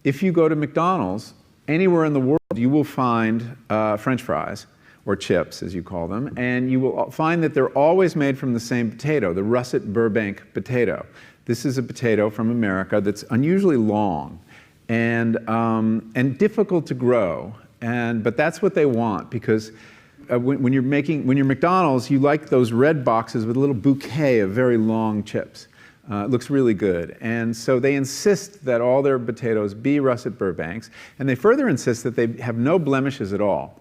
if you go to McDonald's, anywhere in the world, you will find French fries, or chips, as you call them, and you will find that they're always made from the same potato, the russet Burbank potato. This is a potato from America that's unusually long and difficult to grow, but that's what they want, because when you're McDonald's, you like those red boxes with a little bouquet of very long chips. It looks really good. And so they insist that all their potatoes be russet Burbanks, and they further insist that they have no blemishes at all.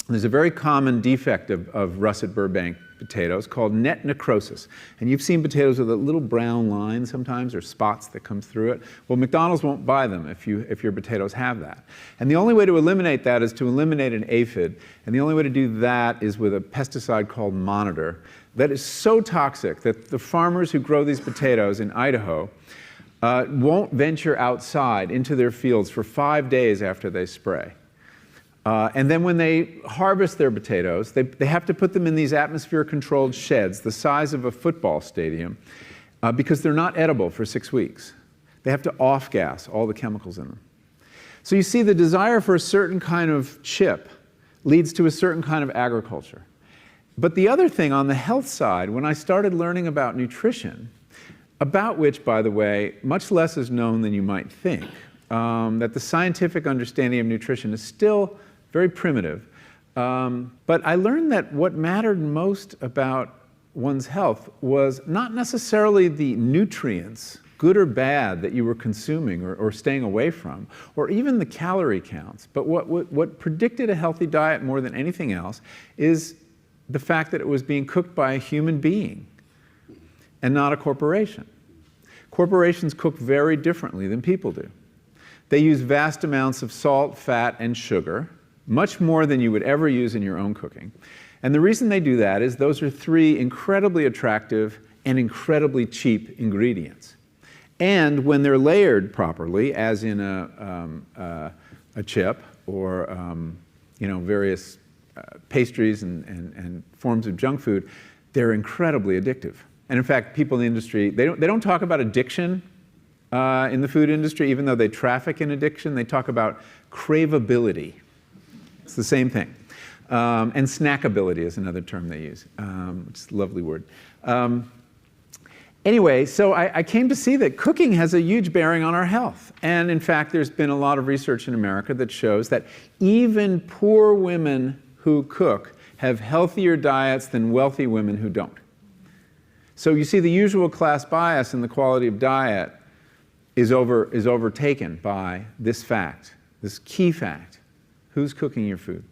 There's a very common defect of russet Burbank potatoes called net necrosis. And you've seen potatoes with a little brown line sometimes, or spots that come through it. Well, McDonald's won't buy them if your potatoes have that. And the only way to eliminate that is to eliminate an aphid. And the only way to do that is with a pesticide called Monitor that is so toxic that the farmers who grow these potatoes in Idaho won't venture outside into their fields for 5 days after they spray. And then when they harvest their potatoes, they have to put them in these atmosphere-controlled sheds the size of a football stadium because they're not edible for 6 weeks. They have to off-gas all the chemicals in them. So you see, the desire for a certain kind of chip leads to a certain kind of agriculture. But the other thing on the health side, when I started learning about nutrition, about which, by the way, much less is known than you might think, that the scientific understanding of nutrition is still very primitive. But I learned that what mattered most about one's health was not necessarily the nutrients, good or bad, that you were consuming or staying away from, or even the calorie counts. But what predicted a healthy diet more than anything else is the fact that it was being cooked by a human being and not a corporation. Corporations cook very differently than people do. They use vast amounts of salt, fat, and sugar, much more than you would ever use in your own cooking. And the reason they do that is those are three incredibly attractive and incredibly cheap ingredients. And when they're layered properly, as in a chip or various pastries and forms of junk food, they're incredibly addictive. And in fact, people in the industry, they don't talk about addiction in the food industry, even though they traffic in addiction. They talk about craveability. It's the same thing. And snackability is another term they use, which is a lovely word. Anyway, so I came to see that cooking has a huge bearing on our health. And in fact, there's been a lot of research in America that shows that even poor women who cook have healthier diets than wealthy women who don't. So you see, the usual class bias in the quality of diet is overtaken by this fact, this key fact: who's cooking your food?